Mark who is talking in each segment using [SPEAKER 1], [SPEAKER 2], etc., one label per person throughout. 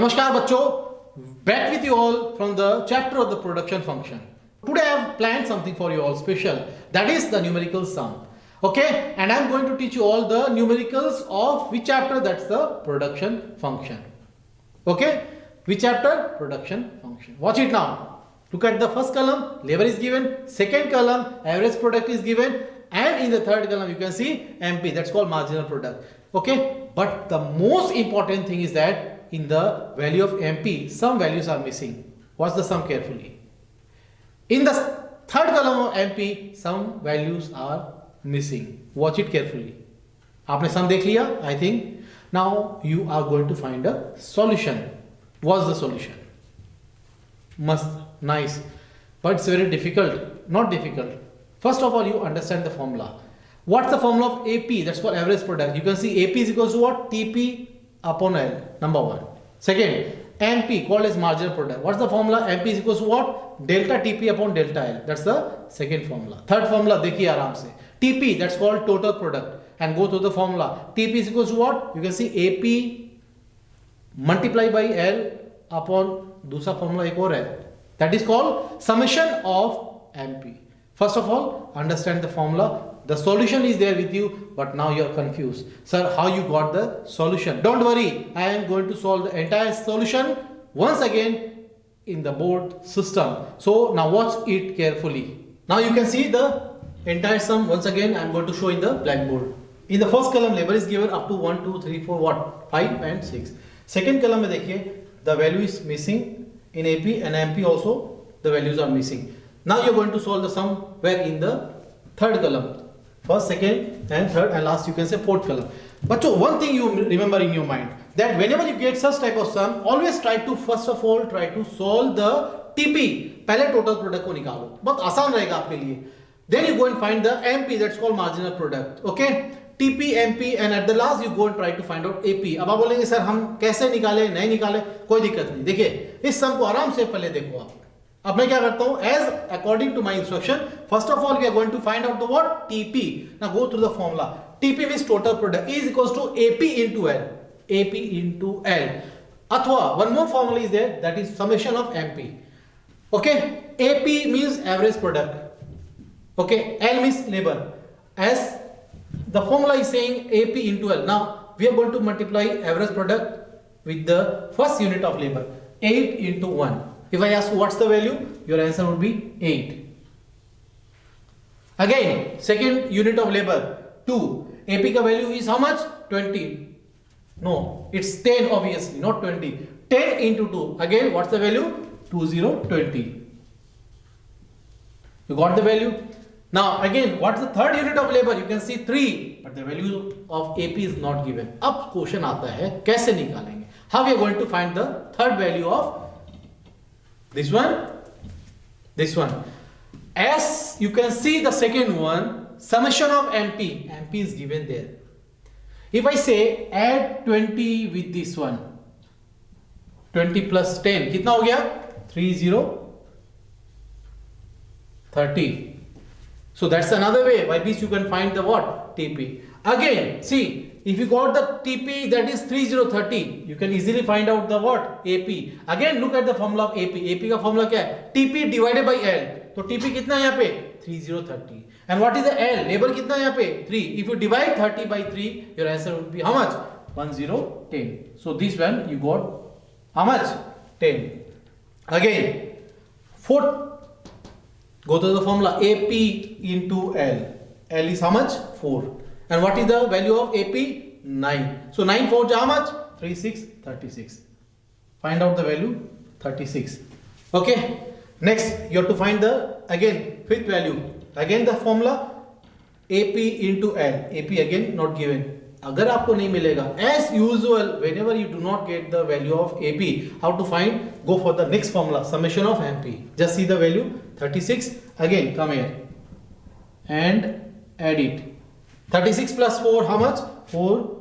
[SPEAKER 1] Namaskar bachcho, back with you all from the chapter of the production function. Today I have planned something for you all special, that is the numerical sum. Okay, and I am going to teach you all the numericals of which chapter, that's the production function. Okay, which chapter? Production function. Watch it now. Look at the first column, labor is given, second column, average product is given, and in the third column you can see MP, that's called marginal product. Okay, but the most important thing is that in the value of MP, some values are missing. Watch the sum carefully. In the third column of MP, some values are missing. Watch it carefully. आपने sum देख लिया? I think now you are going to find a solution. What's the solution? Must, nice, but it's very difficult. Not difficult. First of all, you understand the formula. What's the formula of AP? That's called average product. You can see AP is equals to what? TP upon L, number one. Second, MP called as marginal product. What's the formula? MP is equals to what? Delta TP upon delta L. That's the second formula. Third formula, देखिए आराम से. TP, that's called total product. And go through the formula. TP is equals to what? You can see AP multiply by L upon दूसरा formula एक और है. That is called summation of MP. First of all, understand the formula. The solution is there with you, but now you are confused. Sir, how you got the solution? Don't worry, I am going to solve the entire solution once again in the board system. So now watch it carefully. Now you can see the entire sum once again. I am going to show in the blackboard. In the first column, labor is given up to 1, 2, 3, 4, what? 5 and 6. Second column में देखिए, the value is missing in AP and MP also the values are missing. Now you are going to solve the sum where in the third column. First, second and third and last you can say fourth column. But so one thing you remember in your mind, that whenever you get such type of sum, always try to first of all try to solve the TP. पहले total product को निकालो, बहुत आसान रहेगा आपके लिए. Then you go and find the MP, that's called marginal product. Okay, TP, MP and at the last you go and try to find out AP. अब आप बोलेंगे सर हम कैसे निकाले, नहीं निकाले, कोई दिक्कत नहीं. देखिए इस सम को आराम से पहले देखो आप. अब मैं क्या करता हूं, as according to my instruction, first of all we are going to find out the what? TP. Now go through the formula. TP means total product is equals to AP into L. AP into L. अथवा one more formula is there, that is summation of MP. Okay, AP means average product. Okay, L means labor. As the formula is saying AP into L. Now we are going to multiply average product with the first unit of labor. 8 into 1. If I ask what's the value, your answer would be 8. Again, second unit of labor, 2. AP ka value is how much? 20. No, it's 10 obviously, not 20. 10 into 2. Again, what's the value? 2020. You got the value? Now again, what's the third unit of labor? You can see 3, but the value of AP is not given. अब question आता है, कैसे निकालेंगे? How we are going to find the third value of this one, this one. As you can see the second one, summation of MP. MP is given there. If I say add 20 with this one, 20 plus 10, कितना हो गया? 30. So that's another way by which you can find the what? TP. Again, see, if you got the TP that is 3030, you can easily find out the what? AP. Again, look at the formula of AP. AP का formula क्या है? TP divided by L. तो TP कितना है यहाँ पे? 3030. And what is the L? Labor कितना है यहाँ पे? 3. If you divide 30 by 3, your answer would be how much? 1010. So this one you got how much? 10. Again, fourth. Go to the formula AP into L. L is how much? 4. And what is the value of AP? 9. So 9 4 how much? 36. Find out the value 36. Okay. Next you have to find the again fifth value. Again the formula AP into L. AP again not given. अगर आपको नहीं मिलेगा, as usual, whenever you do not get the value of AP, how to find? Go for the next formula, summation of MP. Just see the value 36. Again come here and add it. 36 plus 4 how much? 40.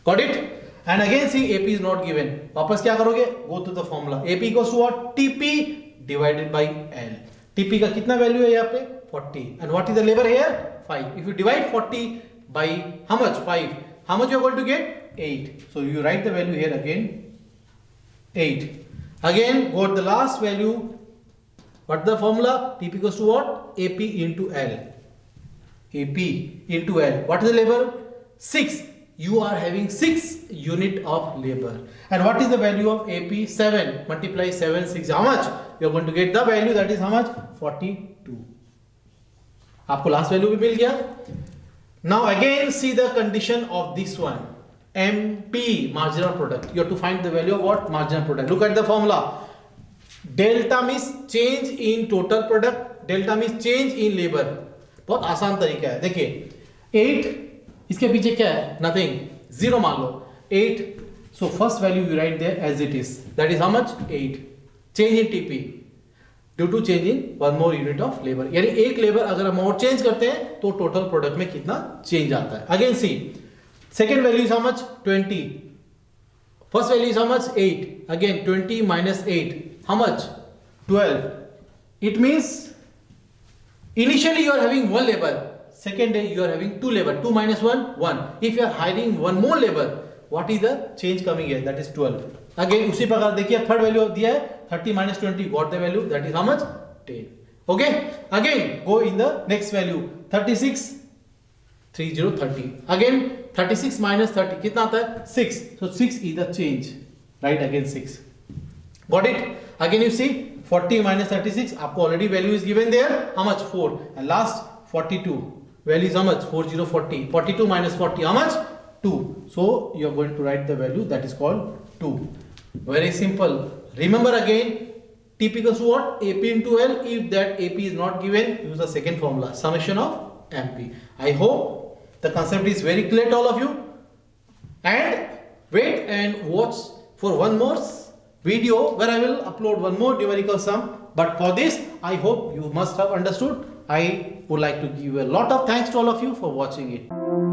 [SPEAKER 1] Got it? And again see AP is not given. वापस क्या करोगे? Go to the formula. AP equals to what? TP divided by L. TP का कितना value है यहाँ पे? 40. And what is the labor here? 5. If you divide 40 by how much? 5. How much you are going to get? 8. So you write the value here again, 8. Again, got the last value. What's the formula? TP equals to what? AP into L. AP into L. What is the labor? 6. You are having 6 unit of labor. And what is the value of AP? 7. Multiply 7, 6. How much? You are going to get the value, that is how much? 42. आपको last value भी मिल गया. Now again see the condition of this one. MP, marginal product. You have to find the value of what? Marginal product. Look at the formula. Delta means change in total product. Delta means change in labor. बहुत आसान तरीका है. देखिए 8 इसके पीछे क्या है? Nothing. 0 मान लो. 8. So first value you write there as it is. That is how much? 8. Change in TP. Due to change in one more unit of labor. यानी एक लेबर अगर हम और चेंज करते हैं तो टोटल प्रोडक्ट में कितना चेंज आता है. Again see. Second value is how much? 20. First value is how much? 8. Again 20 minus 8. How much? 12. It means initially you are having one labor. Second day you are having two labor. 2 minus 1, 1. If you are hiring one more labor, what is the change coming here? That is 12. Again उसी प्रकार देखिए third value दिया है 30 minus 20 got the value, that is how much? 10. Okay. Again go in the next value 36 30 30. Again 36 minus 30 कितना आता है? 6. So 6 is the change. Right, again 6. Got it? Again you see 40 minus 36 आपको already value is given there. How much? 4. And last 42. Value is how much? 4040. 42 minus 40 how much? 2. So you are going to write the value, that is called 2. Very simple. Remember again, TP equals to what? AP into L. If that AP is not given, use the second formula, summation of MP. I hope the concept is very clear to all of you. And wait and watch for one more video where I will upload one more numerical sum. But for this, I hope you must have understood. I would like to give a lot of thanks to all of you for watching it.